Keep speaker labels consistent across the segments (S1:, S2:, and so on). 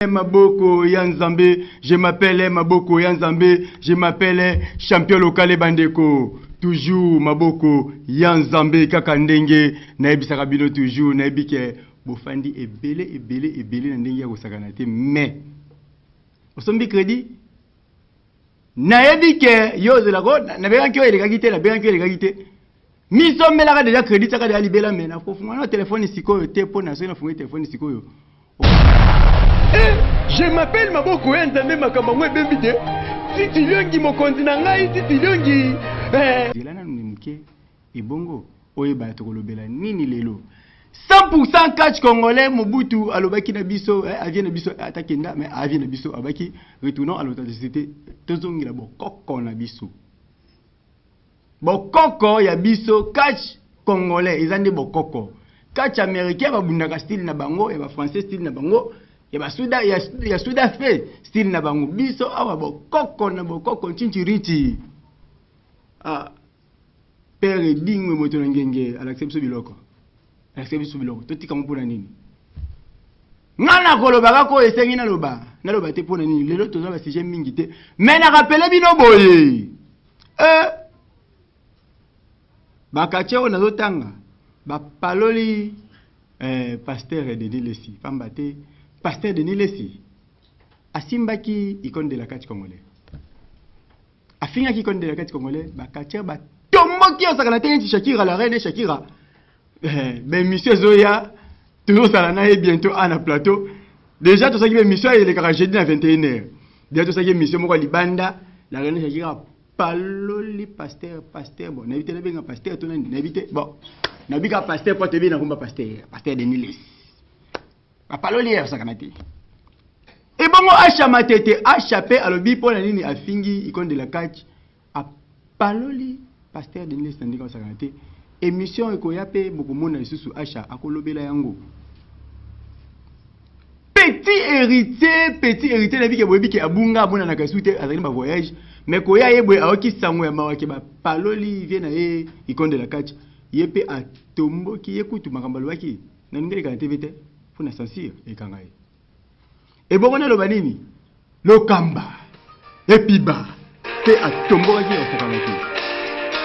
S1: Maboko Yanzambe, je m'appelle Maboko Yanzambe, je m'appelle champion local Bandeko. Toujours Maboko Yanzambe kakandenge na ebisaka bino toujours na ebike bofandi ebele na ndenge ya kosakana te mais osombi crédit na ebike yo zelako na bekanki elekaki te na bekanki elekaki te miso melaka déjà crédit saka déjà libela mais na kofunga na téléphone sikoyo te po na so na funga téléphone sikoyo. Je m'appelle Maboko Yanzambe makamangwe bembide. Si tiliongi mokonzi na ngai, si tiliongi Zelana nimuke ebongo oyeba tokolobela nini lelo. 100% catch congolais Mobutu alobaki na biso avie na biso atakenda mais avie na biso abaki retournons à l'authenticité tozongila bokoko na biso. Bokoko ya biso catch congolais ezande bokoko. Catch américain babundaka style na bango et ba français style na bango. Il y a Souda fait style na bango biso awa bokoko na bokoko chinchiriti. Ah père dingwe moto na ngenge alaccepte biloko. Alaccepte biloko. Totika mpona nini? Ngana kolobaka ko esengi na loba te pona nini? Lelo toza ba sujet mingi te. Mais na rappelé bino boye. Bakachero na zotanga. Ba paloli pasteur Denis Lesi pambate. Pasteur Denis Lesi asimbaki icône de la catch congolais. Afingaki icône de la catch congolais, ba catcher ba tomoki osakana te nti Shakira la reine Shakira. Ben monsieur Zoya toujours ça na bientôt à na plateau. Déjà tout ça qui est mission il est jeudi à 21h. Déjà tout ça qui est mission moko libanda la reine Shakira paloli pasteur bon n'habite na benga pasteur to n'habite bon n'habika pasteur pour te bien na komba pasteur Denis Lesi. Apaloli ya sakanati. Et bongo acha matete achape alobi pona nini afingi icône de la catch apaloli pasteur Denis Lesi ndika sakanati. Émission ekoya pe bokomona lisusu acha akolobela yango. Petit héritier na bike boyebi ke abunga abuna na kasute azali ba voyage mais koya yebwe aoki sango ya mawake ba paloli vie na icône de la catch yepe atomboki yekutu makambo lwaki na ngeli ka TVT. Pour censure et kangaye. Et bon on a le banini, le kamba, et piba, c'est à tomber qui est au sakanaki.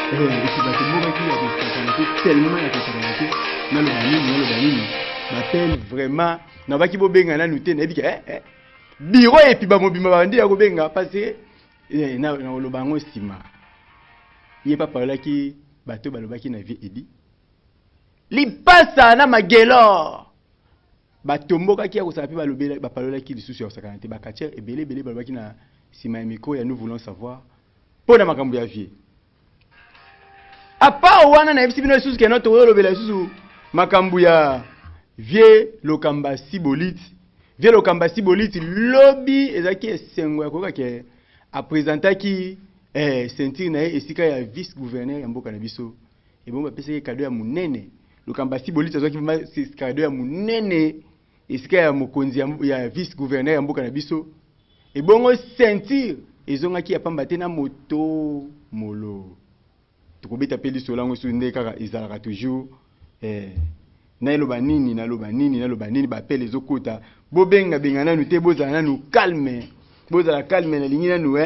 S1: Et c'est à tomber qui est au sakanaki tellement il y a sakanaki. Na le banini, m'appelle vraiment. Na baki bo benga na nute na bika biro et piba mobima bandi ya ko benga parce que na le bango stima. Il est pas par là qui bateau balobaki na vie edi. Li passa na magelo. Batomboka ki ya kosapi balobela bapalola ki lisusu ya kosakana te bakatier ebele balobaki na sima ya miko ya nous voulons savoir pona makambo ya vie apa wana na ebisi bino lisusu ke noto lobela lisusu makambo ya vie lokamba sibolite lobby ezaki esengo ya koka ke a présentaki ceinture na esika ya vice gouverneur ya mboka na biso ebomba pesa cadeau ya munene lokamba sibolite ezaki cadeau ya munene esika ya mokonzi ya vice gouverneur ya mboka na biso ebongo ceinture ezongaki ya pamba te na moto molo tokobeta pe lisolango so nde kaka ezalaka toujours naloba nini bapele ezokota bobenga nanu te bozala nanu calme na lingi nanu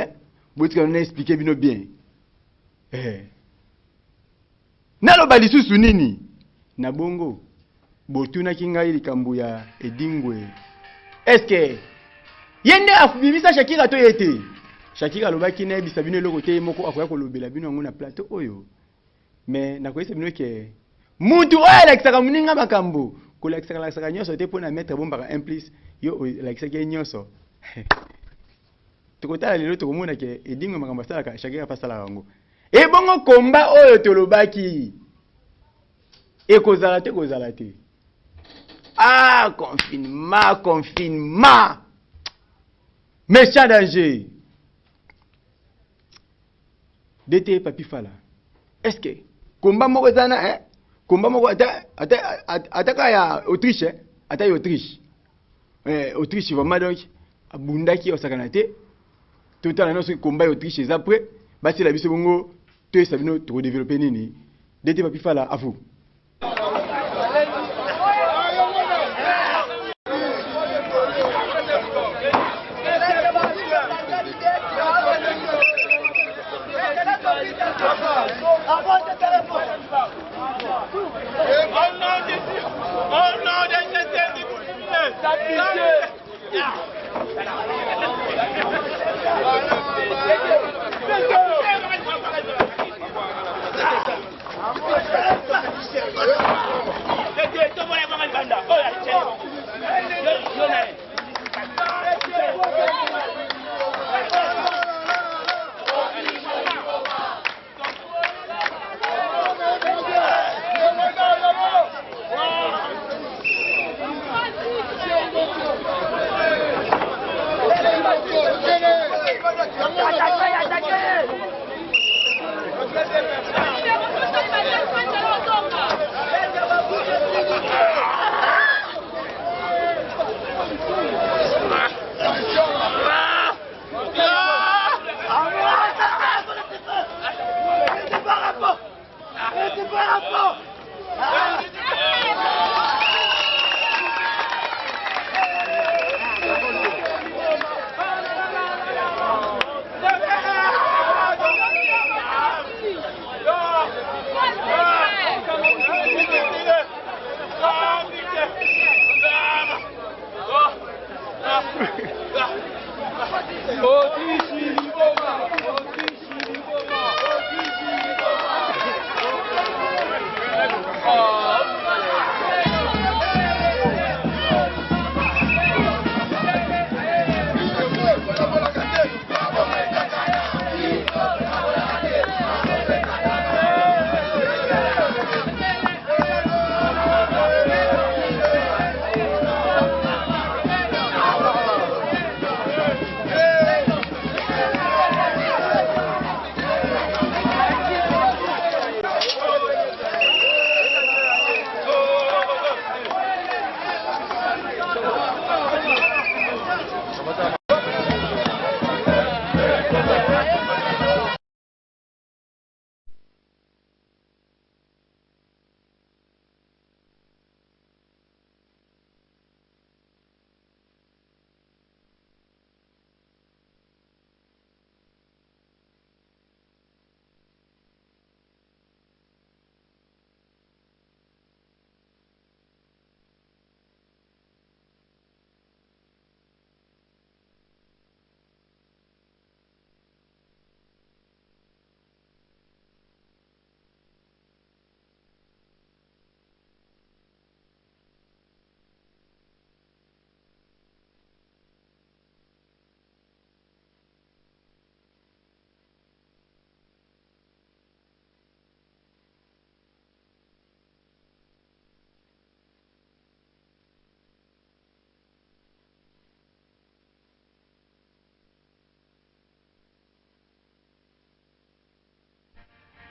S1: botika na expliquer bino bien naloba lisusu nini na bongo botuna kingai likambo ya edingwe est-ce que yende afubimisa Shakira to yete Shakira lobaki na bisa bino loko te moko akoya kolobela bino ngona plateau oyo mais nakoyesa bino ke mutu oyo alakisaka muninga makambo kolakisaka nyonso te pona mettre bombaka implice yo alakisaka nyonso tokotala lelo tokomona ke edingwe makambo asalaka Shakira pasala yango e bongo komba oyo tolobaki ekozala te ah, confinement. Méchant danger. D'été papi fala. Est-ce que combat moko zana combat moko ataka ya Autriche ata Autriche. Autriche vraiment donc abundaki osakana te. Total na so combat Autriche les après basi la biso bongo to sabino to développer nini. D'été papi fala à vous.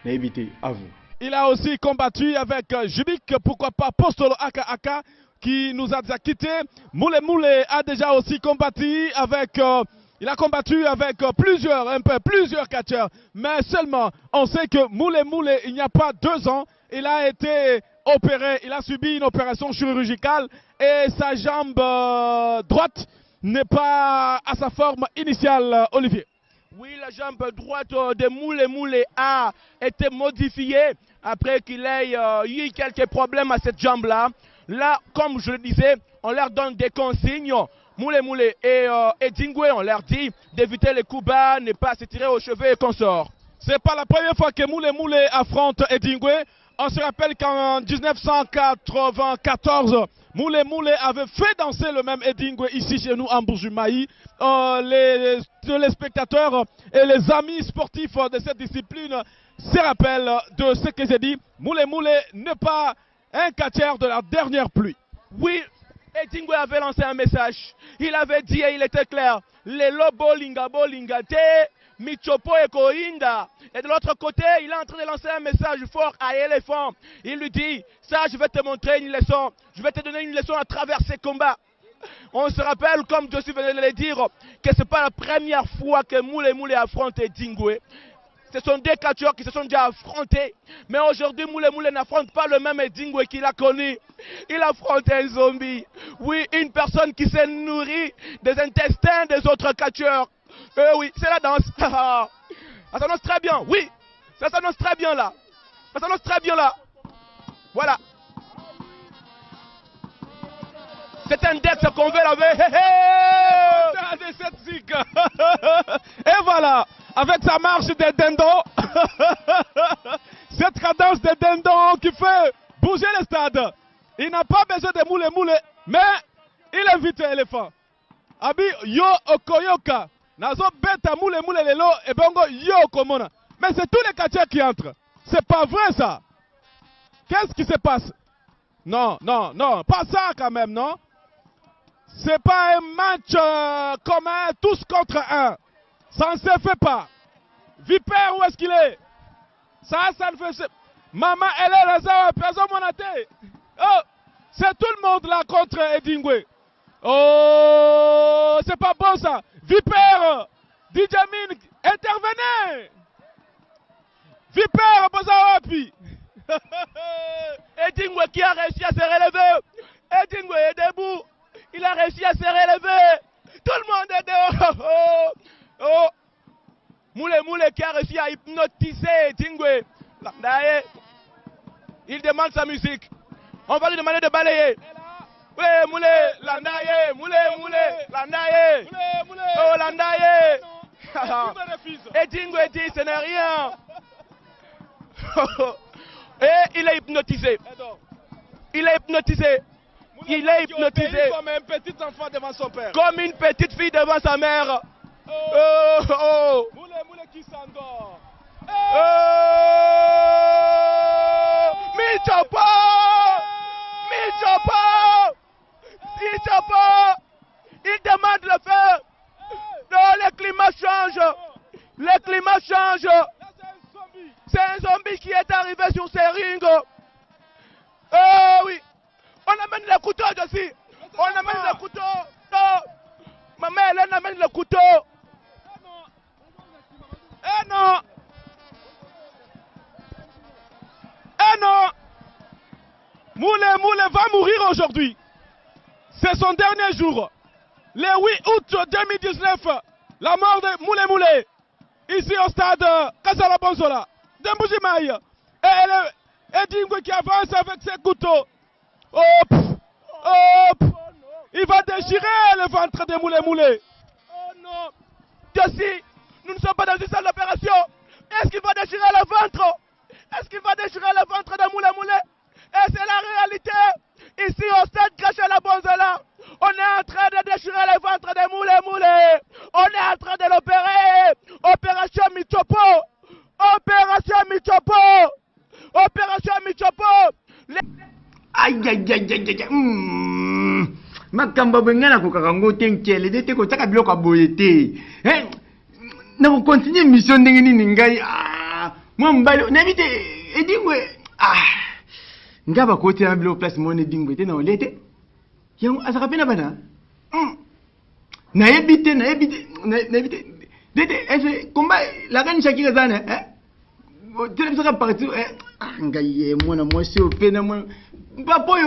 S1: Naibité, à vous.
S2: Il a aussi combattu avec Jubik, pourquoi pas Postolo Aka Aka, qui nous a déjà quittés. Moule Moule a déjà aussi combattu avec... il a combattu avec plusieurs catcheurs. Mais seulement, on sait que Moule Moule, il n'y a pas 2 ans, il a été opéré, il a subi une opération chirurgicale et sa jambe droite n'est pas à sa forme initiale, Olivier.
S3: Oui, la jambe droite de Moule Moule a été modifiée après qu'il ait eu quelques problèmes à cette jambe-là. Là, comme je le disais, on leur donne des consignes. Moule Moule et Edingwe, on leur dit d'éviter les coups bas, ne pas se tirer aux cheveux et qu'on sort.
S2: C'est pas la première fois que Moule Moule affronte Edingwe. On se rappelle qu'en 1994, Moule Moule avait fait danser le même Edingwe ici chez nous en Bourjumaï. Les spectateurs et les amis sportifs de cette discipline se rappellent de ce que j'ai dit. Moule Moule n'est pas un catcheur de la dernière pluie.
S3: Oui, Edingwe avait lancé un message. Il avait dit et il était clair. Lelo bolinga bolinga te, michopo e koinda. Et de l'autre côté, il est en train de lancer un message fort à Éléphant. Il lui dit, ça je vais te montrer une leçon. Je vais te donner une leçon à travers ces combats. On se rappelle, comme Josie venait de le dire, que ce n'est pas la première fois que Moule Moule affronte Edingwe. Ce sont des catcheurs qui se sont déjà affrontés. Mais aujourd'hui, Moule Moule n'affronte pas le même Edingwe qu'il a connu. Il affronte un zombie. Oui, une personne qui s'est nourrie des intestins des autres catcheurs. Oui, c'est la danse. Ça s'annonce très bien. Oui, ça s'annonce très bien là. Ça s'annonce très bien là. Voilà. C'est un dex qu'on veut laver.
S2: cette zig. Et voilà, avec sa marche des dindons, cette cadence des dindons qui fait bouger le stade. Il n'a pas besoin de moule, mais il invite l'éléphant. Abi yo okoyoka, nazo beta moule lelo et bongo yo komona. Mais c'est tous les quartiers qui entrent. C'est pas vrai ça. Qu'est-ce qui se passe? Non, pas ça quand même, non? C'est pas un match commun, tous contre un. Ça ne se fait pas. Vipère, où est-ce qu'il est? Ça ne fait... Maman, elle est là, personne m'en a été. Oh, c'est tout le monde là contre Edingwe. Oh, c'est pas bon ça. Vipère, Djamin, intervenez. Vipère, Bozawapi.
S3: Edingwe qui a réussi à se relever. Edingwe est debout. Il a réussi à se relever. Tout le monde est dehors. Oh. Moule qui a réussi à hypnotiser Edingwe. Il demande sa musique. On va lui demander de balayer. Oui, Moule, Landaye, Moule, Landaye. Oh, Landaye. Edingwe dit, ce n'est rien. Et il est hypnotisé. Il est hypnotisé. Il est hypnotisé.
S2: Comme un petit enfant devant son père.
S3: Comme une petite fille devant sa mère. Oh.
S2: Moule qui s'endort.
S3: Michopo. Il demande le feu. Non, le climat change. C'est un zombie qui est arrivé sur ces rings. Oh oui. On amène le couteau dessus. On amène le couteau. Non. Maman, elle amène le couteau. Eh non. Moule va mourir aujourd'hui. C'est son dernier jour. Le 8 août 2019, la mort de Moule. Ici au stade Kasala Bonzola. De Mbujimaï. Et Edingwe qui avance avec ses couteaux. Il va déchirer le ventre de Moule. Oh non. D'ici, nous ne sommes pas dans une salle d'opération. Est-ce qu'il va déchirer le ventre? Est-ce qu'il va déchirer le ventre de Moule? Et c'est la réalité. Ici au stade Kasala Bonzola, on est en train de déchirer le ventre de Moule. On est en train de l'opérer. Opération Michopo.
S1: Aïe. Makamba bengana ko kakango tenkele dete ko taka biloko boyete. Na ko continuer mission ndenge nini ngai. Moi mbalo na bite Edingwe. Ngaba ko tia bilo place mon Edingwe te na olete. Yango asaka pena bana. Na ebite. Dete est combat la reine Shakira zana tu sais partout ngai mwana mwasi opena mwana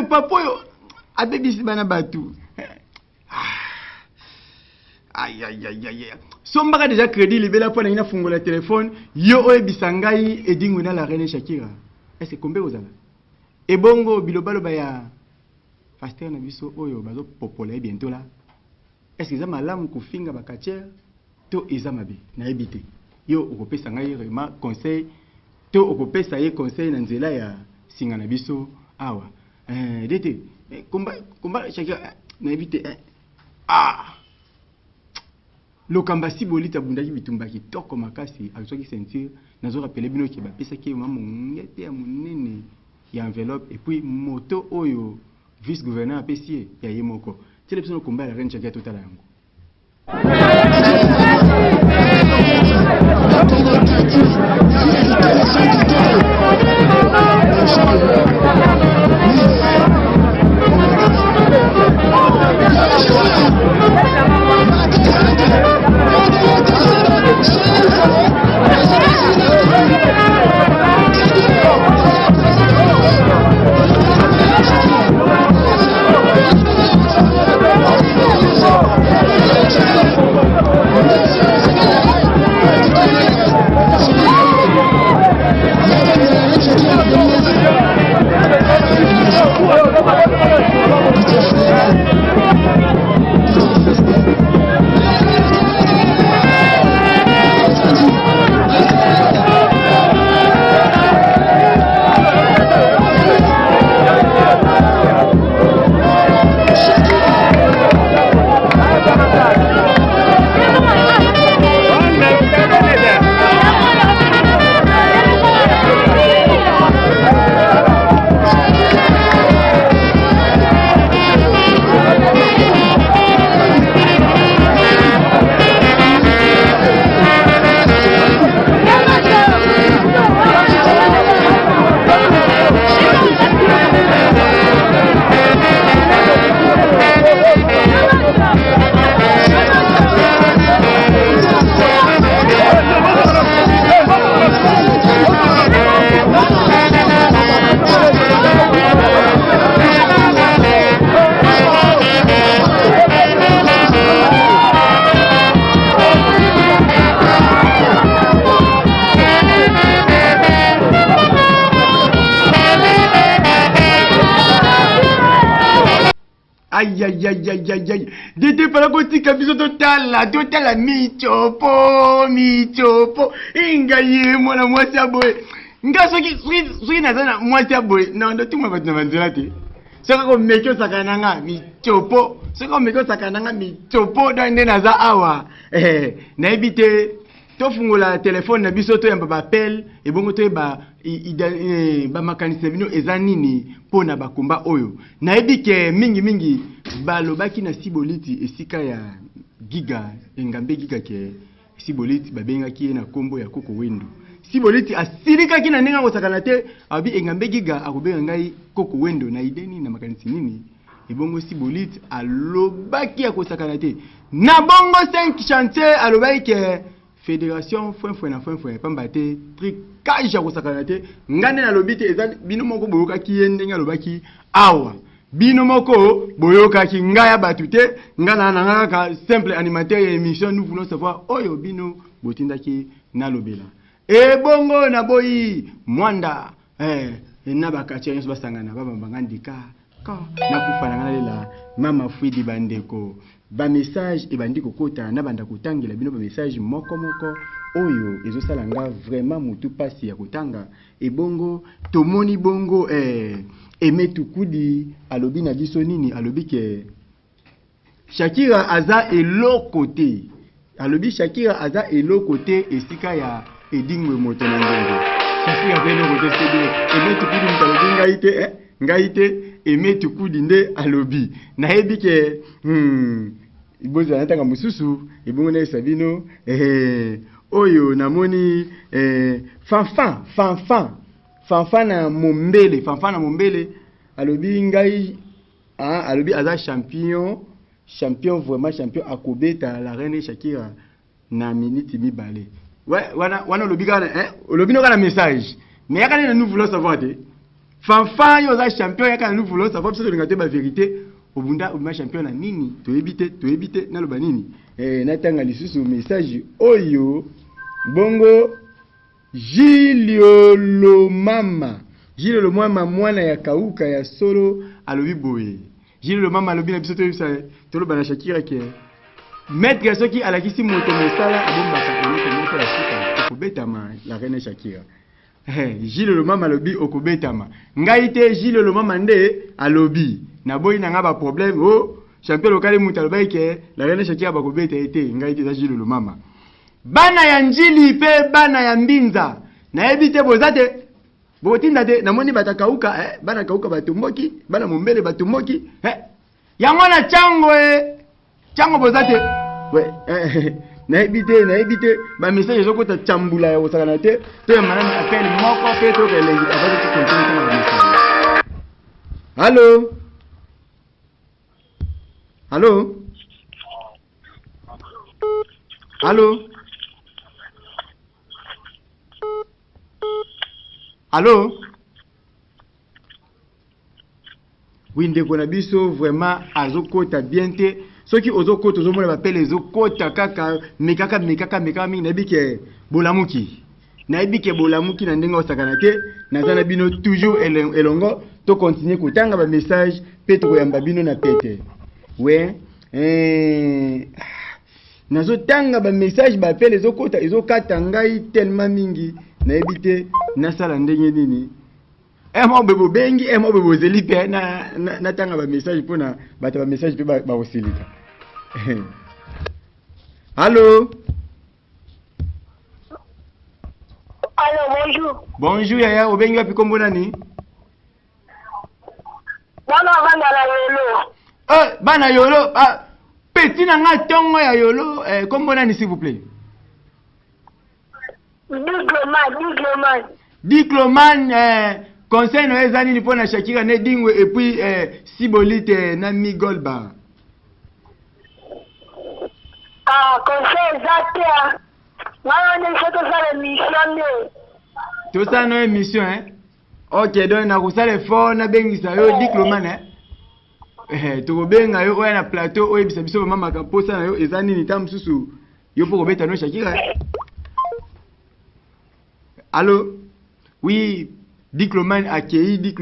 S1: papoyo abebisi bana batu aïe sombaka déjà crédit libela pona ina fungola téléphone yo oyebisa ngai Edingwe na la reine Shakira est-ce combien ozala ebongo bilobalo ya pasteur na biso oyo bazo popolaire bientôt là est-ce que ça malamu kufinga bakatière to ezamabe na ebité yo okopesa ngai vraiment conseil to okopesa ye conseil na nzela ya singa na biso awa dete komba chaka na ebité lokamba sibolita bundaki bitumba kitoko makasi azoki ceinture nazo rappeler bino ki bapesa ki mamu ngete ya munene ya enveloppe et puis moto oyo vice gouverneur apesi ya yemoko tele biso komba la reine chaka totala yango. Aïe, aïe, aïe, aïe, aïe, aïe. Dite pala kotika biso totala michopo. Inga ye mwana mwasi aboye. Nga soki nazana mwasi aboye. Non, ndo tumwa batu na banzela te. Soki ko mekyo sakananga michopo. Soki ko mekyo sakananga michopo dande naza awa. Na ebite tofungola telefone na biso to yamba ba appel e bongo to ba makanisi bino eza nini pona bakomba oyo na ebike mingi balobaki na Siboliti esika ya giga engambe giga ke Siboliti babengaki na kombo ya Koko Wendo. Siboliti asilikaki na ndenge kosakana te abi engambe giga akobenga ngai Koko Wendo na ideni na makanisi nini e bongo Siboliti alobaki ya kosakana te na bongo 5 chantier alobaki ke fédération foin pambate tricage ya kosakana te ngane na lobite eza bino moko boyokaki ye ndenge alobaki awa bino moko boyokaki ngaya batu te ngana na kaka simple animateur ya émission nous voulons savoir oyo bino botindaki na lobela e bongo na boyi mwanda na bakati nyonso basangana bamba ndika na kufana ngala mama Fwidi bandeko ba message e bandi kokota na banda kotangela bino ba message moko oyo ezosala nga vraiment mutu pasi ya kotanga e bongo tomoni bongo Emetu Kudi alobi na biso nini alobi ke Shakira aza eloko te alobi Shakira aza eloko te esika ya edingwe moto na ndenge Shakira vele kote sede Emetu Kudi mtalobi ngai te Emetu Kudi nde alobi na yebi ke iboza natanga mususu ibongo na Sabino oyo namoni fanfan na mombele alobi ngai alobi aza champion vraiment champion akobeta la reine Shakira na minute mibale wana lobi kana lobi no kana message mais yakane na nous voulons savoir te fanfan yo za champion yakane nous voulons savoir parce que ngate ba vérité obunda champion na nini to ebite na loba nini natanga lisusu message oyo bongo Gilles Lomama mwana ya kauka ya solo alobi boye Gilles Lomama alobi na biso to loba na Shakira ke maître soki alakisi moto mosala abombaka eloko moko ya suka okobetama la reine Shakira Gilles Lomama alobi okobetama ngai te Gilles Lomama nde alobi na boyi na nga ba problème champion local mutu alobaki ke la reine Shakira bakobeta ete ngai te za Gilles Lomama bana ya njili pe bana ya mbinza na ebite bozate botinda te namoni batakauka bana kauka batumboki bana mombele batumboki yango na chango bozate na ebite ba message ezokota chambula ya osakana te to ya manani appel moko pe to kelengi abati ko continue na message Allô? Oui, ndeko na biso vraiment azokota bien te. Soki ozokota ozomona ba pele ezokota kaka mekaka mingi na bike bolamuki. Na bike bolamuki na ndenga osakana te. Nazana bino toujours elongo to continuer kotanga ba message pe to koyamba bino na pete. Ouais. Nazotanga ba message ba pele ezokata ngai tellement mingi. Na ebite nasala ndenge nini mo bebo bengi mo bebo zeli pe na tanga ba message pona bata ba message pe ba osilika Allô bonjour yaya obengi wapi kombo nani bana yolo petit na nga tongo ya yolo kombo nani s'il vous plaît Dicloman conseil no ezani ni pona Shakira ne dingwe et puis Sibolite na Migolba
S4: conseil zate ngana ne soto sala mission
S1: to ça no émission OK donc na kusale fort na bengisa yo Dicloman to benga yo na plateau o ebisa biso mama ka posa na yo ezani ni tamsusu yo poko beta no Shakira Allô? Oui, Dicloman accueilli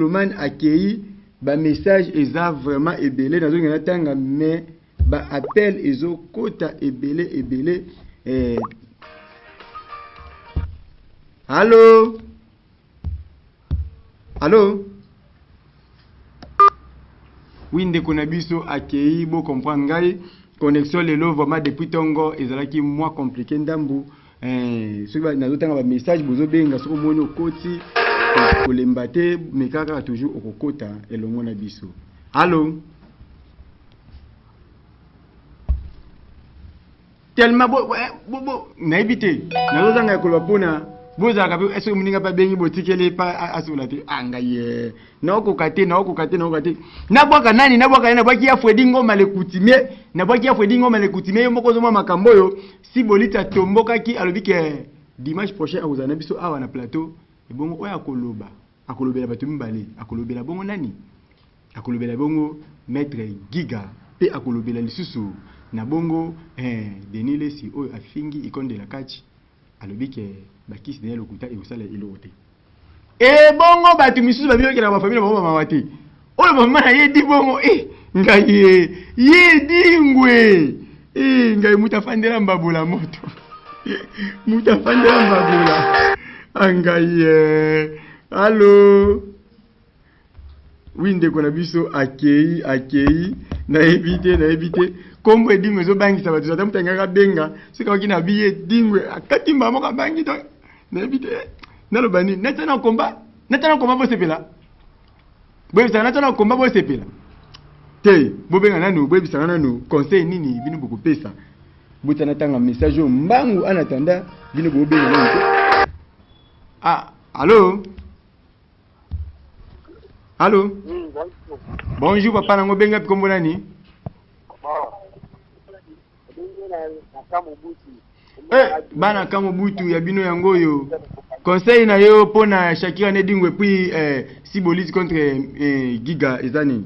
S1: ba message eza vraiment ebele na zonga tanga mais ba appel ezo kota ebele Allô? Allô? Oui, ndeko na biso akei bo comprendre ngai connexion lelo vraiment depuis tongo ezalaki moins compliqué ndambu soki nazotanga ba message bozo benga soko moni okoti kolemba te mais kaka toujours okokota elongo na biso. Allô? Tellement bo naibite nazozanga koloba pona boza ka est-ce que muninga pa bengi botikele pa asulate angaye na okokate na bwaka nani na bwaki ya Fredi Ngoma le coutumier na bwaki ya Fredi Ngoma le coutumier yo moko zoma makambo yo si bolita tomboka ki alobi ke dimanche prochain akuzana biso awa na plateau e bongo oya akolobela bato mibale akolobela bongo nani akolobela bongo maître Giga pe akolobela lisusu na bongo Denis Lesi oyo afingi ikonde la kachi alobi ke bakisi na lokuta e osala elote e bongo bato misusu babioki na bafamile bango bamama te oyo mama na ye di bongo ngai ye dingwe ngai mutafandela mbabula moto mutafandela mbabula angai allo winde kona biso akei na ebite kombo edingwe zo bangisa bato zata mutangaka benga sika kina biye dingwe akatimba moka bangi to na ebite naloba nini natana komba bo sepela boyebisa natana komba bo sepela te bobenga nanu boyebisa nanu conseil nini bino bokopesa botana tanga message mbangu anatanda bino bobenga nanu allô allô bonjour papa nango benga kombo nani bana kamo butu ya bino yango yo conseil na yo pona Shakira ne dingwe puis Sibolite contre Giga ezani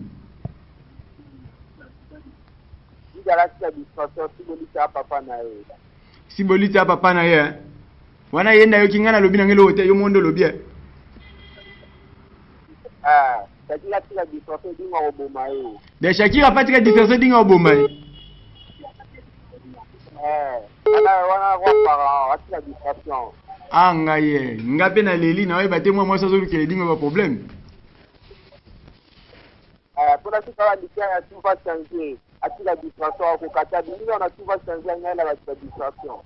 S1: Sibolite a papa na ye wana yenda yo kingana lobi na ngelo hotel yo mondo lobi
S5: Shakira tila distorsion dinga oboma yo
S1: de Shakira patika distorsion dinga oboma ngaye ngape na leli na weba te moi ça zo ke dingo ba problème
S5: pour la suite la tout va changer atila distraction ko kata dingo na tout va changer ngala la distraction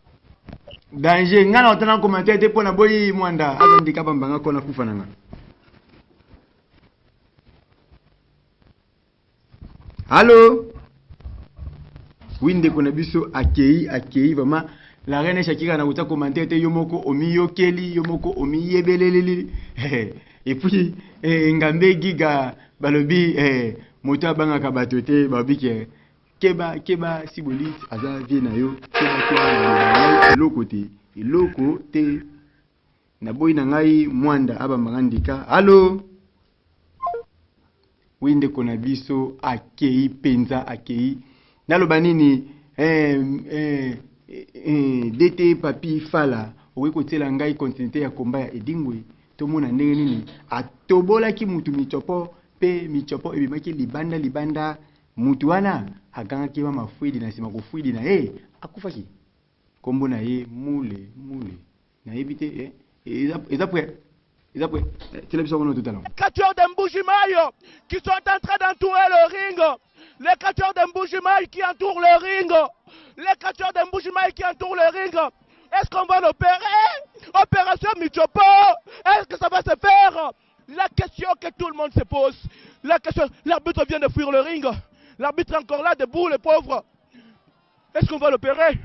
S1: danger ngana otana commentaire te pona boyi mwanda azandika bambanga kona kufa nanga allô winde kona biso akei vraiment la reine Shakira na uta commenter te yomoko omiyokeli yomoko omiyebeleleli et puis ngambe Giga balobi moto abanga ka bato te babi ke keba Sibolite aza vie na yo keba eloko te na boyi na ngai mwanda abambanga ndika allô winde kona biso akei penza akei naloba nini DT papi fala owe kotela ngai continuité ya komba ya edingwe tomona ndenge nini atobolaki mutu michopo pe michopo ebimaki libanda mutu wana agangaki ba mafuidi na sima kofuidi na akufaki kombo na ye mule na ebite eza prêt
S3: les catcheurs de Mbujimayi qui sont en train d'entourer le ring. Les catcheurs de Mbujimayi qui entourent le ring. Les catcheurs de Mbujimayi qui entourent le ring. Est-ce qu'on va l'opérer? Opération Michopo. Est-ce que ça va se faire? La question que tout le monde se pose. La question, l'arbitre vient de fuir le ring. L'arbitre est encore là, debout, le pauvre. Est-ce qu'on va l'opérer?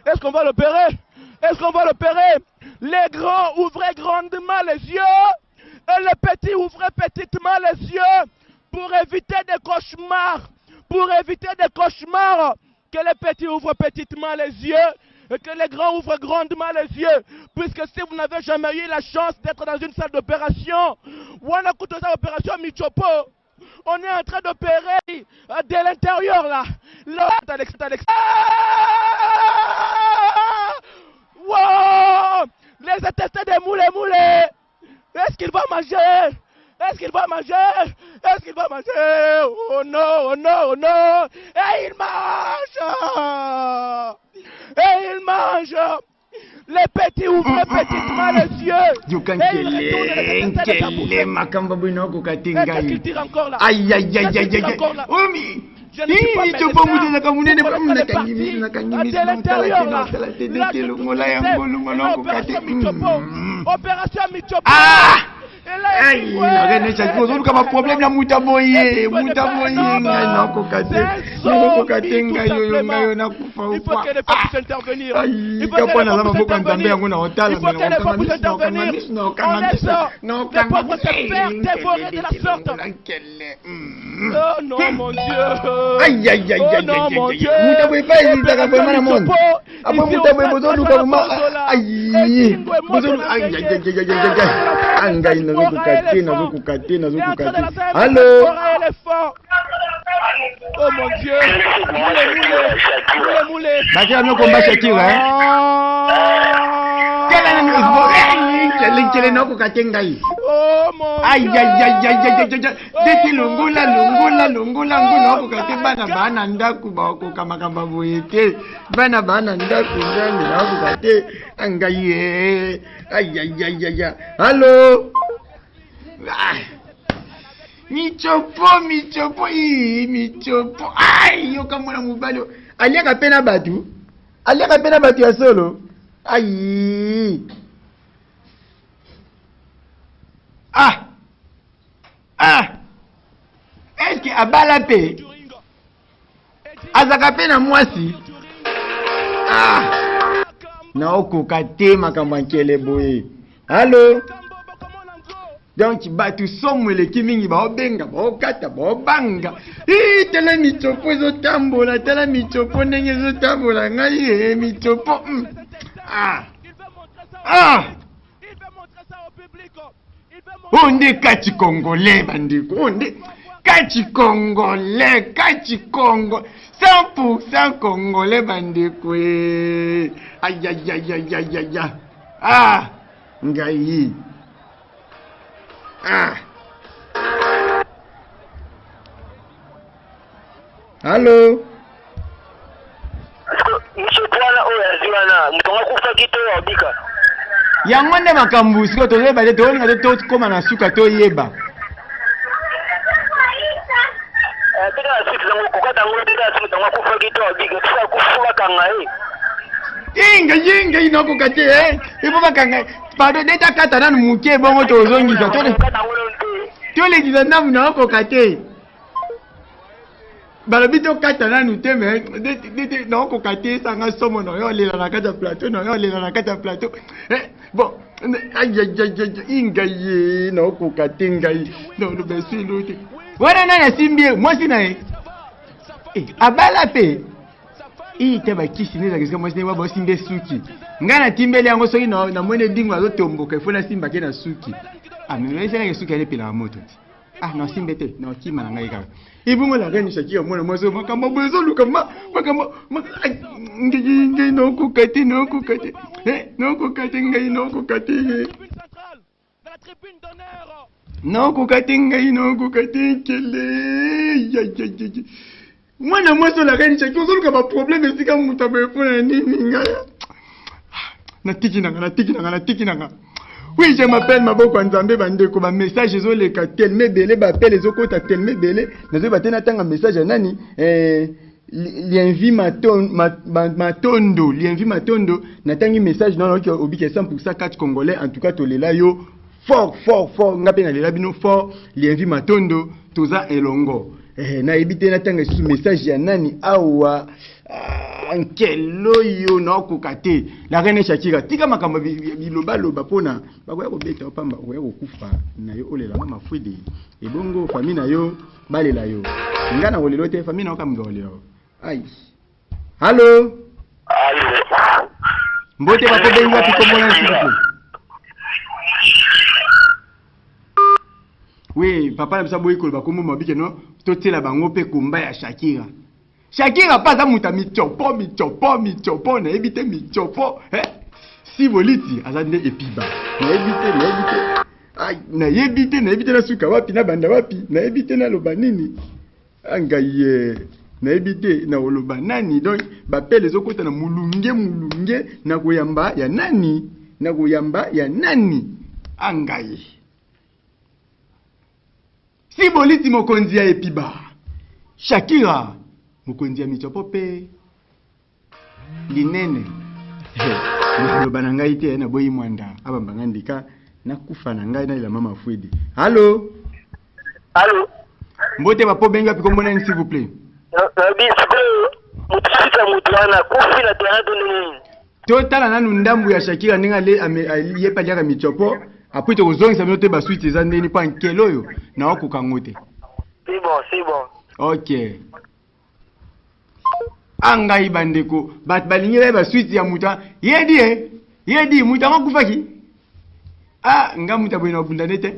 S3: Est-ce qu'on va l'opérer? Est-ce qu'on va l'opérer? Les grands ouvrez grandement les yeux et les petits ouvrez petitement les yeux pour éviter des cauchemars. Pour éviter des cauchemars, que les petits ouvrent petitement les yeux et que les grands ouvrent grandement les yeux. Puisque si vous n'avez jamais eu la chance d'être dans une salle d'opération, ou on a écouté ça opération Michopo, on est en train d'opérer de l'intérieur là. Wow! Les intestins des moulés. Est-ce qu'il va manger? Est-ce qu'il va manger? Est-ce qu'il qui commence. Oh non, oh non, oh non. Et il mange. Et il mange. Les petits ouvrent petitement les yeux. Et il retourne de sa bouche. Est-ce qu'il tire encore là?
S1: Aïe, aïe, aïe, aïe, aïe. Oh, mais...
S3: Je ne suis pas médecin. Opération Michopo.
S1: Aïe, la reine est chaque chose comme un problème la mutaboye, mutaboye, non kokate, non kokate, ngayo na kufa.
S3: Il faut que les femmes puissent intervenir.
S1: Il faut que les femmes puissent intervenir. On laisse les pauvres se faire dévorer de la sorte. Oh non mon Dieu. Aïe aïe aïe aïe
S3: non mon Dieu.
S1: Mutaboye pas il t'a vraiment la monde. Après mutaboye besoin nous comme aïe. Besoin aïe aïe aïe aïe aïe. Allô?
S3: Oh mon Dieu! Moulé.
S1: Batia no combat Shakira, hein? Quel est notre katengai?
S3: Oh mon Dieu!
S1: Aïe aïe aïe aïe aïe aïe. Deti lungula nguna kukate bana ndaku ba ko kamakamba boyete. Bana ndaku ndani na kukate angaye. Aïe aïe aïe aïe. Allô? Michopo. Aïe, yo kamona mubali. Aliaka pena batu ya solo. Aïe. Est-ce que abala pe? Azaka pena mwasi. Na okokate makambo nkele boye. Allô? Donc batu somme le kimingi ba obenga ba okata ba obanga tela michopo zo tambola tela michopo ndenge zo tambola ngai michopo
S3: Il veut montrer ça au public.
S1: Onde kati congolais bandiko onde kati congolais kati Congo 100% congolais bandiko aïe aïe aïe aïe aïe aïe ngai Allô?
S5: Monsieur Poala Oyaziwana, mutonga kufa kito obika.
S1: Yango nde makambo siko toyeba te tolinga te tokoma na suka toyeba.
S5: Teka siku zangu kokata ngo teka siku zangu kufa kito obika tufa kufa kanga
S1: Yinga inoko kate ipo bakanga pardon deta kata nanu muke bongo tozongisa tole kiza namu na oko kate balobi to kata nanu te me dete na oko kate sanga somo no yo lela na kata plateau bon aïe inga ye na oko kate ngai no besi lote wana nana simbie moi sinae abala pe te bakisi neza kisika mwasi ne wabo simbe suki ngana timbele yango soki na mwene dingwa zo tomboka ifuna simba ke na suki mais c'est que suki ale pela na moto non simbe te na kima na ngai kaka ibungo la gani shaki ya mwana mwaso makamba bozo luka makamba ngi no kukati no kukati ngai no kukati
S3: la tribune d'honneur
S1: no kukati ngai no kukati kele mwana mwaso la gani shaki ozo luka ba problème esika muta befuna nini ngaya natiki nanga. Oui, je m'appelle Maboko Nzambe Bandeko, ba message zo le ka tellement belé ba appel zo ko ta tellement belé, nazo ba tena tanga message nani lienvi matondo natangi message non ki obike 100% 4 congolais en tout cas to lela yo fort ngape na lela bino fort lienvi matondo toza elongo na ebite na tanga su message ya nani awa ankelo yo na kokate la reine Shakira tika makambo biloba pona bakoya kobeta opamba oya kokufa na yo olela mama fuide ebongo famille na yo balela yo ngana olelo te famille na okamga olelo ai allo mbote ba kobenga wapi komona siku oui papa na bisaboyi ko ba komo mabike no totela bango pe kumba ya Shakira pas à muta michopo na ebite michopo si voliti azande epiba na ebite Ai, nayebi te na suka wapi na banda wapi, nayebi te na loba nini. Angaye, nayebi te na loba nani. Donc bapele ezokota na mulunge na koyamba ya nani? Na koyamba ya nani? Angaye. Si boliti mokonzi ya epiba. Shakira mokonzi ya Michopo pe linene. Loba na ngai te na boyi mwanda abamba ndika na kufa na ngai na la mama Fwedi. Allô?
S4: Allô?
S1: Mbote bapo benga piko mbona s'il vous plaît.
S4: Mutusita mutwana kufi na twana nini?
S1: Totala nanu ndambu ya Shakira ninga le yepa liaka Michopo. Après tu ozongisa minote ba suite za ndeni pa nkelo yo na wakukangote.
S4: C'est bon.
S1: OK. Angai bandeko bat balingi ba suite ya muta yedi muta makufaki. Ah nga muta bwena bunda nete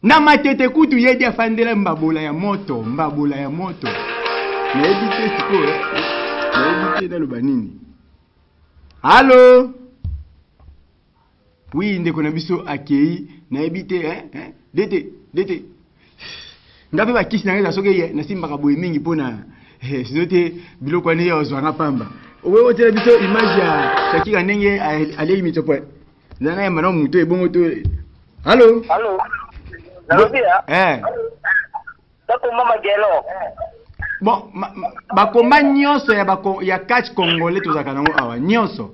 S1: na matete kutu yedi afandela mbabola ya moto na ebite siko na ebite na loba nini. Allô? Oui, ndeko na biso akei na ebite dete ngabe ba kisi na ngeza soke na simba ka boye mingi pona sizote biloko ne yo zwanga pamba. Owe otela biso image ya Shakira ndenge alei Michopo. Zana ya mana muto ebongo to. Allô?
S4: Nalobia? Tako mama gelo.
S1: Bon, bakomba nyonso ya catch congolais tozaka nango awa nyonso.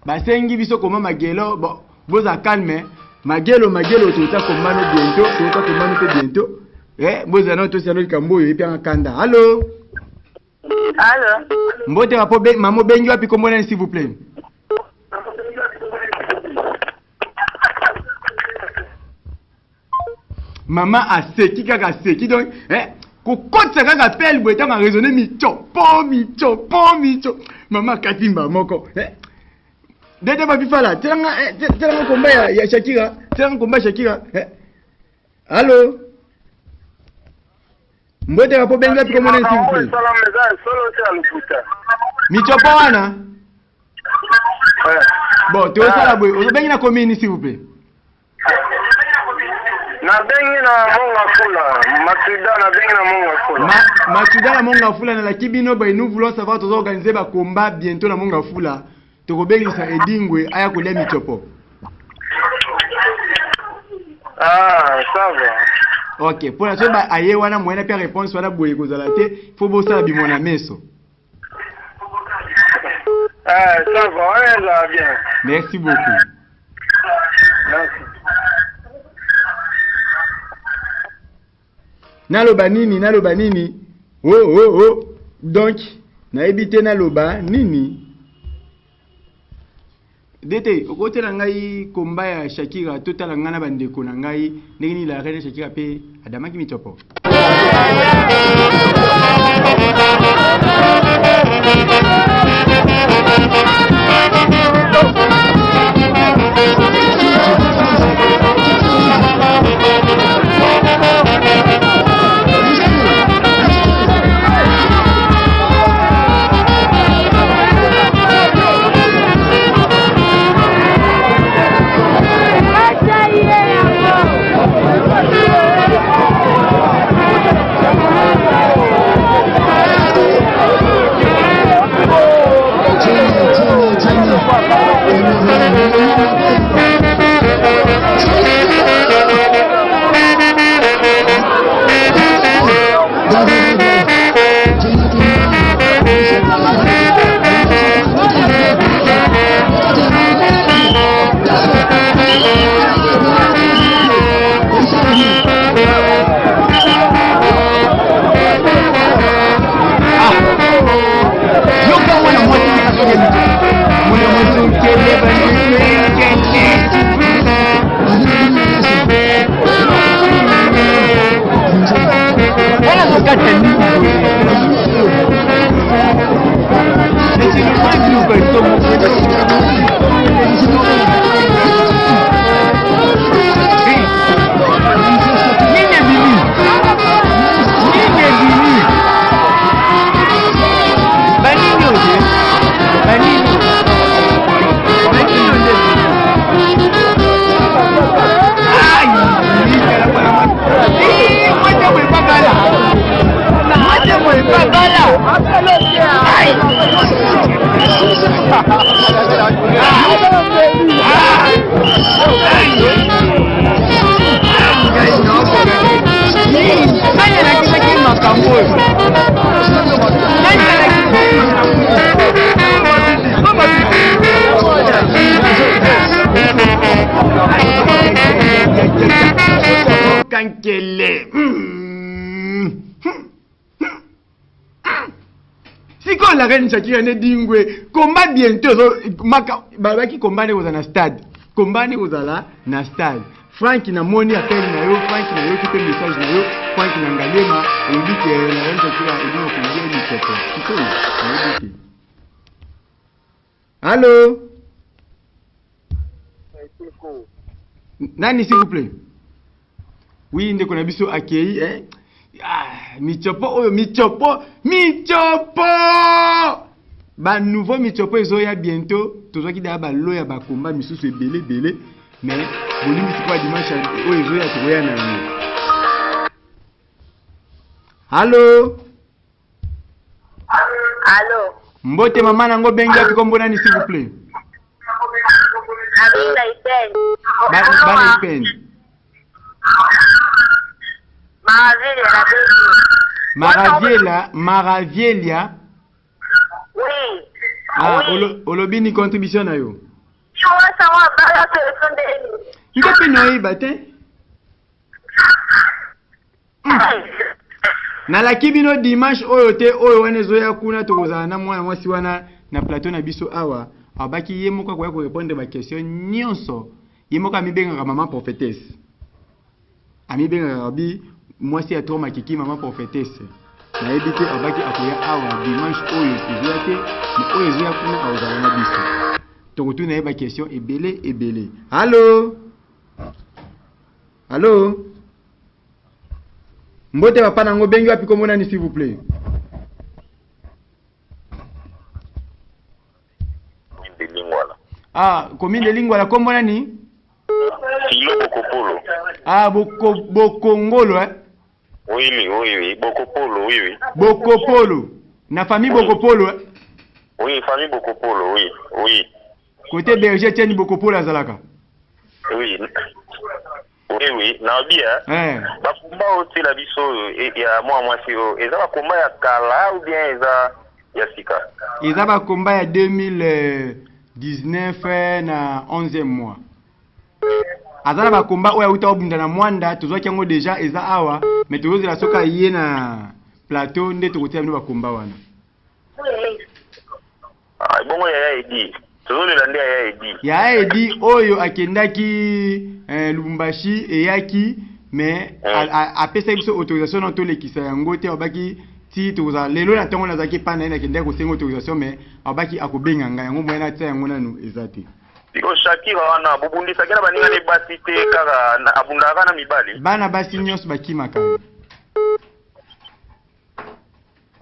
S1: Basengi biso koma magelo, bon, boza calme, magelo tota komano bientôt. Boza no to sano kambo yo epia kanda. Allô?
S4: Allô?
S1: Mbote bapo mamo bengi wapi kombona s'il vous plaît. Maman a seki kaka seki donc kokotsa kaka pelle boye tanga raisonner micho. Maman katimba moko. Dede ba bifala, telanga komba ya Shakira, Allô? Mbote bapo benga piko mona s'il vous plaît. Michopo wana? Bon, tu osala boye, ozobengi na commune s'il vous plaît.
S4: Na bengi na monga fula,
S1: Matuda na monga fula na la kibino ba nous voulons savoir tous organiser ba combat bientôt na monga fula. Tokobelisa edingwe aya kolia Michopo.
S4: Ah, ça va.
S1: OK, pour la soba aye wana moyena pia réponse wana boye kozala te, faut bosa bimona meso.
S4: Ça va, là bien.
S1: Merci beaucoup.
S4: Merci.
S1: Naloba nini? Oh. Donc, na ebite naloba nini? Dete, okote na ngai komba ya Shakira, totala ngana bandeko na ngai, ndenge la reine Shakira pe adamaki Michopo. Kankele. Si quand la reine Shakira ne dingwe, combat bientôt babaki combat ne na stade. Combat ne na stade. Frank na moni appel na yo, Frank na yo qui message na yo, Frank na ngalema, on dit que la reine Shakira est dans combien de temps. Allô? Nani s'il vous plaît? Oui, ndeko na biso akei michopo oyo michopo ba nouveau michopo ezoya bientôt tozwaki da ba loya ba komba misusu ebele mais bolimi sikwa dimanche oyo ezoya tokoya na yo. Allô?
S6: Allô?
S1: Mbote mama nango bengi api kombo nani s'il vous plaît?
S6: Amina Ipen.
S1: Bana Ipen. Maravielia.
S6: Oui.
S1: Ah, olobi ni contribution na yo. Ike pino bate? Na la kibino dimanche oyo te oyo wane zoya kuna tokozala na mwana mwasi wana na plateau na biso awa. Abaki ye moko kwa répondre ba question nyonso. Ye moko amibengaka maman prophétesse. Amibengaka rabi mwasi atro makiki maman prophétesse. Na ebite abaki akoya awa dimanche oyo ezoya te, mais oyo ezoya kuna awozala na biso. Tokotuna ye ba question ebele. Allô? Allô? Mbote papa nango bengi wapi kombo nani s'il vous plaît? Ah, commune de Lingwala kombo nani?
S4: Kilo Bokopolo.
S1: Ah, Bokongolo
S4: Oui, Bokopolo, oui.
S1: Bokopolo. Na famille Bokopolo
S4: Oui, famille Bokopolo, oui.
S1: Côté berger tieni Bokopolo azalaka.
S4: Oui. Na bien. Bakumba oti la biso ya mwasi o. Eza bakumba ya kala ou bien eza ya sika?
S1: Eza bakumba ya 2019 na 11e mois. Azala bakumba oya uta obunda na mwanda tozwaki yango déjà eza awa mais tozozela soka ye na plateau nde tokotia bino bakumba wana.
S4: Ah, bongo ya edi. Tozolela nde ya edi.
S1: Ya edi oyo akendaki Lubumbashi eyaki mais apesa biso autorisation na tolekisa yango te obaki ti toza lelo na tongo nazaki pana ina kende ko sengo autorisation mais obaki akobenga nga yango moyena tia yango nanu ezate.
S4: Biko Shakira wana bobundisa kena baninga ne basi te kaka na abundaka na mibali.
S1: Bana basi nyonso bakimaka.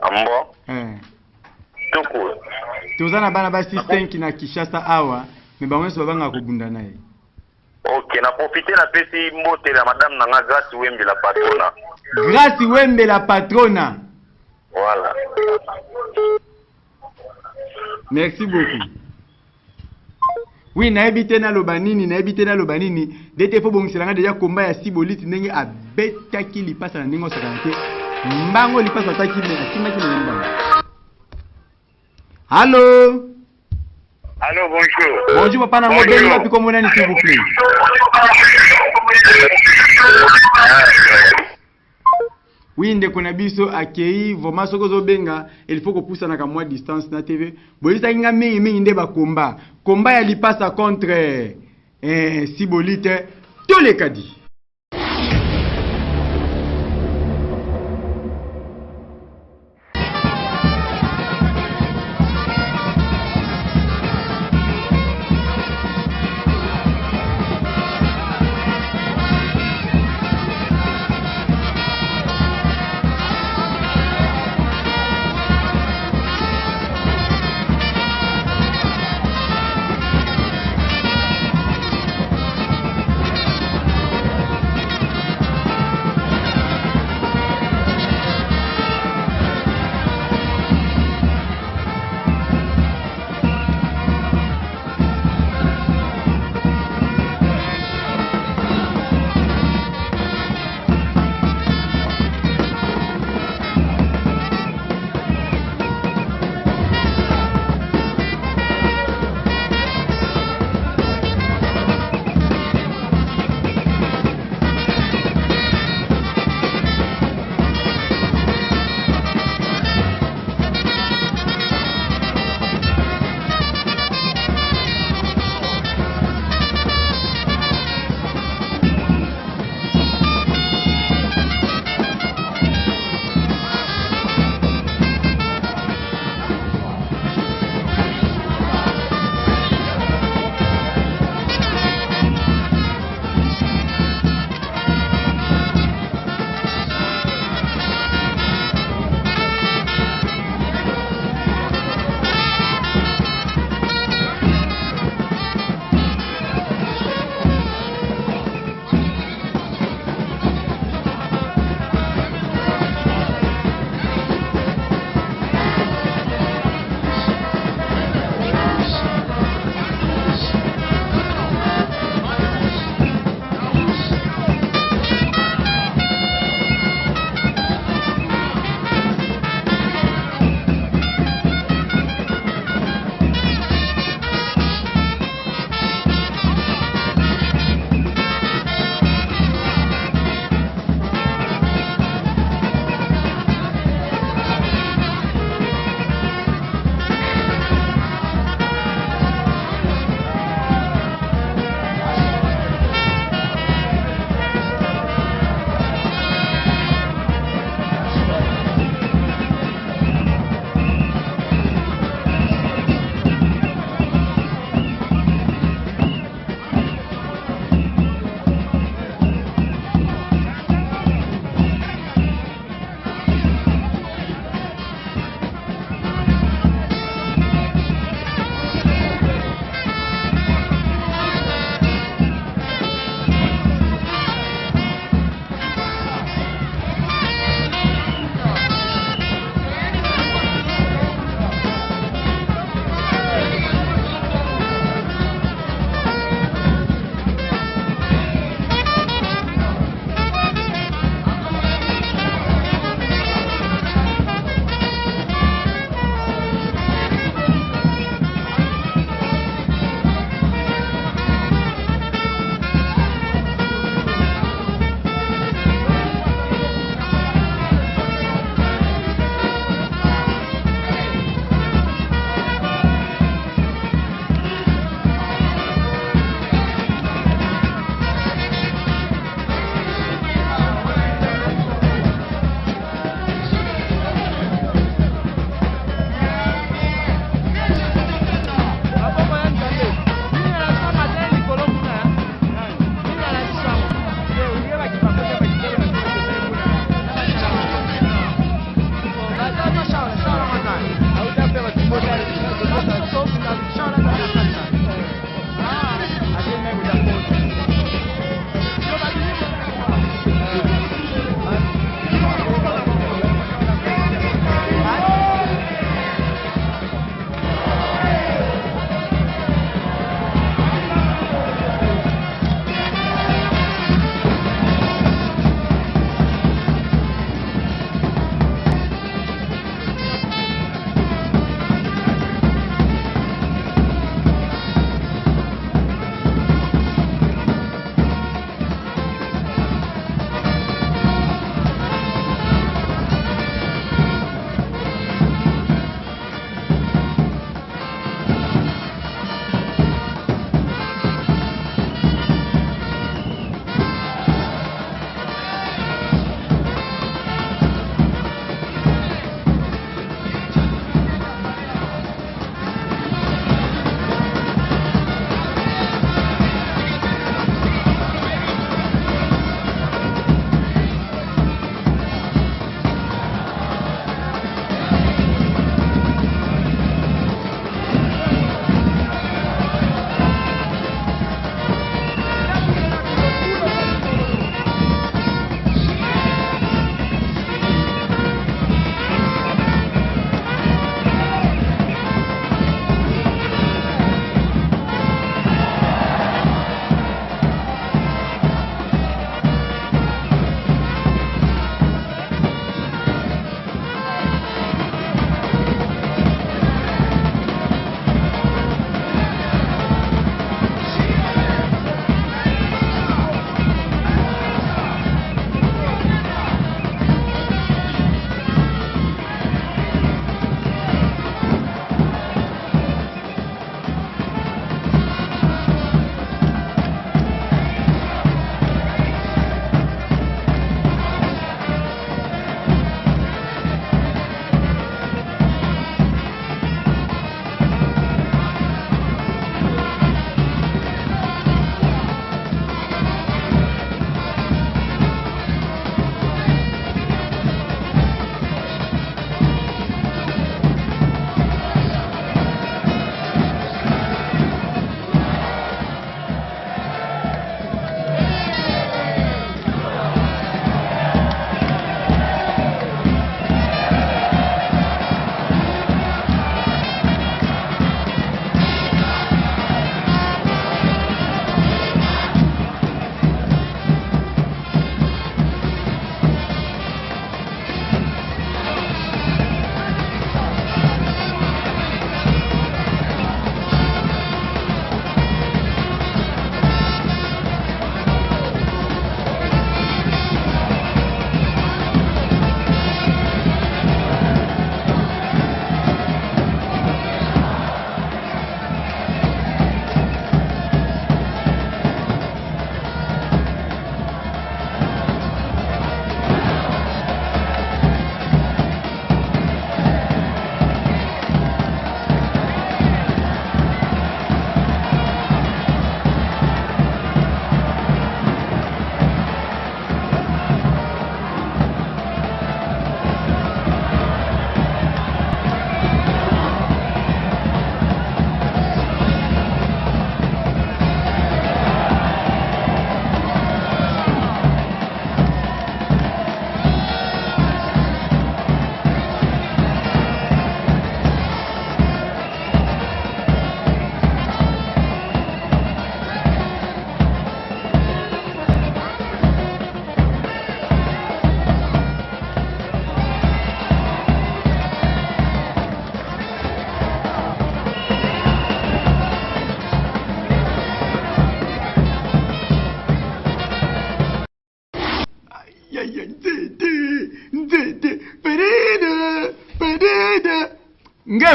S4: Ambo. Toko.
S1: Tozana bana basi 5 na Kishasa awa mais bango babanga kobunda naye.
S4: Ok, na profiter na pesi mbote la madame nanga Grace Wembe la patrona.
S1: Grace Wembe la patrona.
S4: Voilà.
S1: Merci beaucoup. Oui, na ebite na lobanini, dete fo bongiselanga déjà combat ya Siboliti ndenge abetaki lipasa na ndingo sakante. Mbango lipasa taki me asimaki na mbango. Allô?
S4: Allô, bonjour.
S1: Bonjour papa na ngobeli wapi kombo nani s'il vous plaît? Oui, ndeko na biso akei vraiment soko zo benga il faut ko poussa na ka moi distance na TV. Boyisa kinga mingi nde ba combat ya lipasa contre Sibolite to le kadi.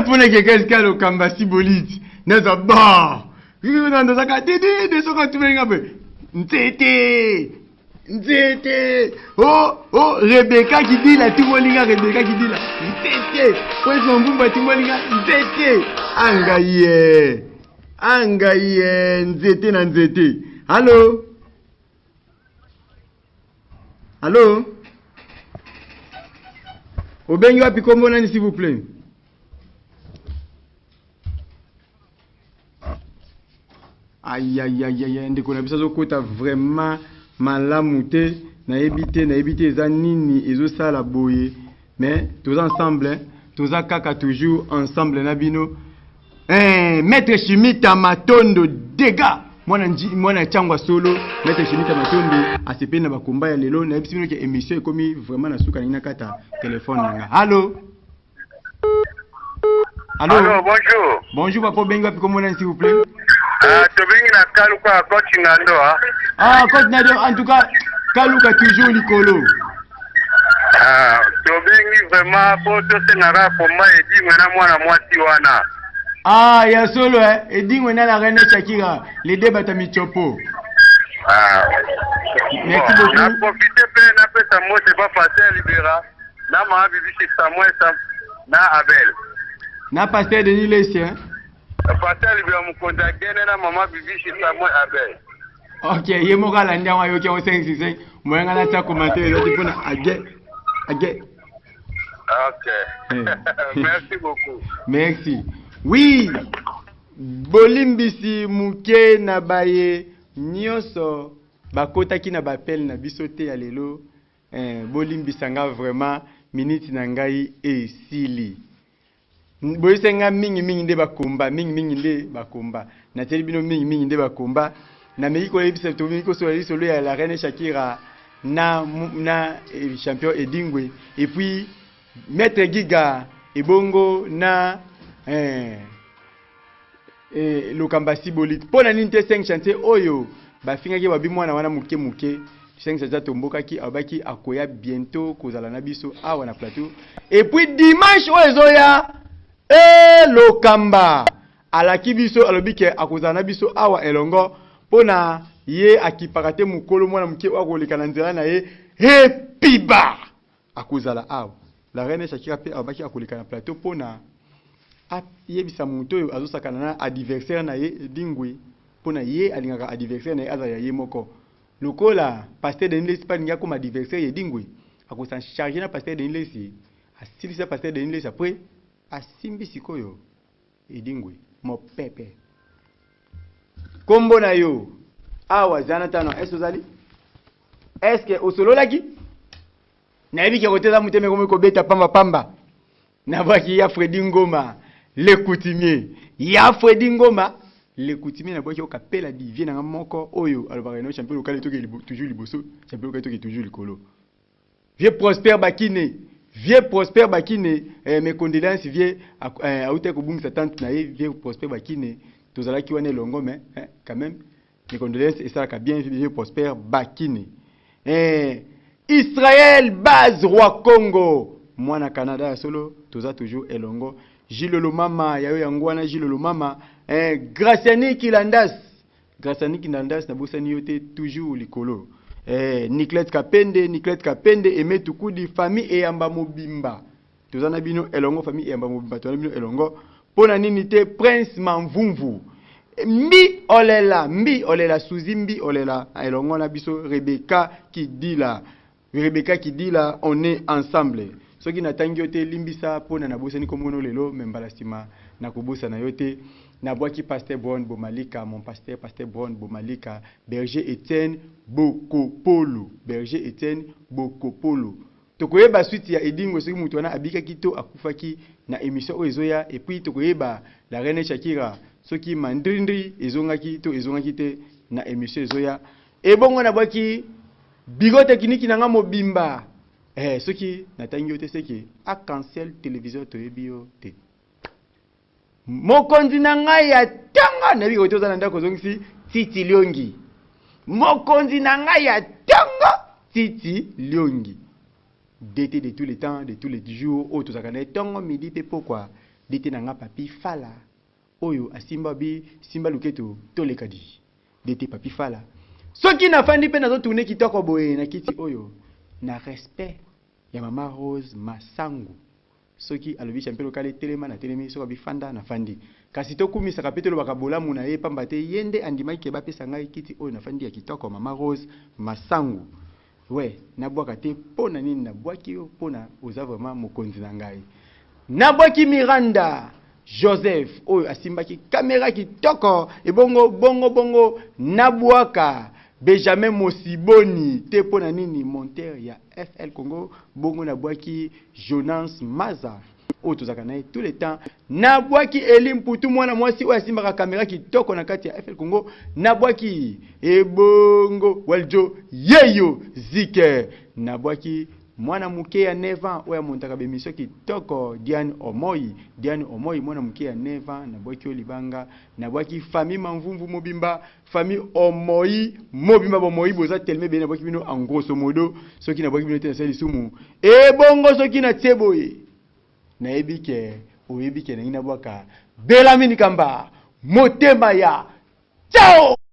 S1: pone ke quelqu'un lo kamba si boliti. Neza ba. Ngina ndo saka tete de soka tumenga be. Nzete. Oh, Rebecca qui dit la Timolinga, Rebecca qui dit la. Nzete. Point son bumba Timolinga, nzete. Angaye, nzete na nzete. Allô? Obengi wapi kombo nani s'il vous plaît? Aïe, ndeko na biso kota vraiment malamu te na ebite eza nini ezosala boye, mais tous ensemble, tous kaka toujours ensemble na bino. Maître Chimita Matondo dega mwana changwa solo. Maître Chimita Matondo asepe na bakomba ya lelo na ebisi bino ke émission ekomi vraiment na suka na kata téléphone nanga. Allô,
S6: bonjour.
S1: Bonjour papa benga piko mona s'il vous plaît.
S6: Tobengi na Kaluka coach ngando
S1: coach Nado en tout cas Kaluka toujours likolo.
S6: Tobengi vraiment pour to senara komba edi mwana mwana mwasi wana.
S1: Ya solo edingwe na la reine Shakira les débats à Michopo. Merci beaucoup.
S6: Na profiter pe na pesa mo c'est pas passer libéra. Na ma bibi chez Samuel na Abel.
S1: Na pasteur Denis Lesien.
S6: Pasteur libéra mu kondagene na mama bibi chez Samuel Abel.
S1: OK, yemoka la ndianwa yoke on 565. Mwenga na ta commenter les autres pour age.
S6: OK. Merci beaucoup.
S1: Merci. Oui, bolimbisi muke na baye nyoso bakotaki na bapel na bisote ya lelo. Bolimbisanga vraiment minute na ngai esili. Boyisenga mingi nde bakomba, mingi nde bakomba. Na teli bino mingi nde bakomba. Na meiko ebisa to meiko so solo ya la reine Shakira na champion Edingwe et puis Maître Giga ebongo na lokambasi bolit pona ninte 5 chantier oyo bafingaki babi mwana wana muke 5 chantier tomboka ki abaki akoya bientôt kozala na biso awa na plateau et puis dimanche ozoya lokamba alaki biso alobi ke akozala na biso awa elongo pona ye akipakate mukolo mwana muke akoleka na nzela na ye piba akozala awa la reine Shakira pe abaki akoleka na plateau pona yebisa muto oyo azosakana na adversaire na ye Dingwe pona ye alingaka adversaire na ye aza ya ye moko lokola pasteur Denis Lesi palinga comme adversaire ye Dingwe akosa charger na pasteur Denis Lesi asilisa pasteur Denis Lesi après asimbi sikoyo Dingwe mo pepe kombo na yo awa zanatano esozali est-ce que osololaki na yebi ke koteza muteme komo ko beta pamba na baki ya Fredi Ngoma le coutumier ya Fredi Ngoma le coutumier na baki okapela divie na moko oyo alobaka no champion local to toujours liboso champion local to toujours likolo vieux Prosper Bakine mes condoléances vieux auté ko bungisa tante na ye vieux Prosper Bakine tozalaki wana longo mais quand même mes condoléances et ça ka bien vieux Prosper Bakine Israël base roi Congo mwana Canada solo toza toujours elongo Gilolo mama yayo yangwana Gilolo mama Graciani Kilandas na bosani yote toujours likolo Nicolette Kapende Aimé Tukudi famille eyamba mobimba toza na bino elongo famille eyamba mobimba toza na bino elongo pona nini te Prince Mamvumvu mbi olela Suzi mbi olela elongo na biso Rebecca qui dit là on est ensemble soki natangi yote limbisa pona na bosani komono lelo membala sima na kobosa na yote na bwaki pasteur Brown Bomalika mon pasteur Brown Bomalika berger Etienne Bokopolo tokoyeba suite ya Edingo soki mutu wana abika kito akufaki na émission ozoya et puis tokoyeba la reine Shakira soki mandrindri ezongaki te na émission ezoya ebongo na bwaki bigo technique nanga mobimba soki natangi yote seki a cancel téléviseur toyebi yo te mokonzi nanga ya tanga na biko toza na ndako zongisi Titi Liongi mokonzi nanga ya tanga Titi Liongi d'été de tous les temps de tous les jours au tozaka na tongo midi pe pourquoi dete na nga papi fala oyo asimba bi simba luketo tolekadi dete papi fala soki na fandi pe nazo tourner kitoko boye na kiti oyo na respect ya mama Rose Masangu soki alobi champelo kale telema na telemi soka bifanda na fandi kasi to kumisa kapete lo bakabola muna ye pamba te yende andimaki ke bapesa ngai kiti oyo na fandi ya kitoko mama Rose Masangu we na bwaka te pona nini na bwaki yo pona oza vraiment mokonzi na ngai na bwaki Miranda Joseph oyo asimbaki kamera kitoko bongo na bwaka Benjamin Mosiboni te pona nini monteur ya FL Congo bongo na bwaki Jonas Maza oyo tozaka naye tout le temps na bwaki Elim Putu mwana mwasi oyo asimbaka kamera kitoko na kati ya FL Congo na bwaki ebongo waljo yeyo zike na bwaki mwana muke ya 9 ans oyo montaka bemission kitoko Diane Omoyi mwana muke ya 9 ans na bwaki olibanga na bwaki famille Mamvumvu Mobimba famille Omoyi Mobimba bomoyi boza telme be na bwaki bino en grosso modo soki na bwaki bino te na sali sumu ebongo soki na tseboye na ebike oyebike na ina bwaka Belamini Kamba motema ya ciao.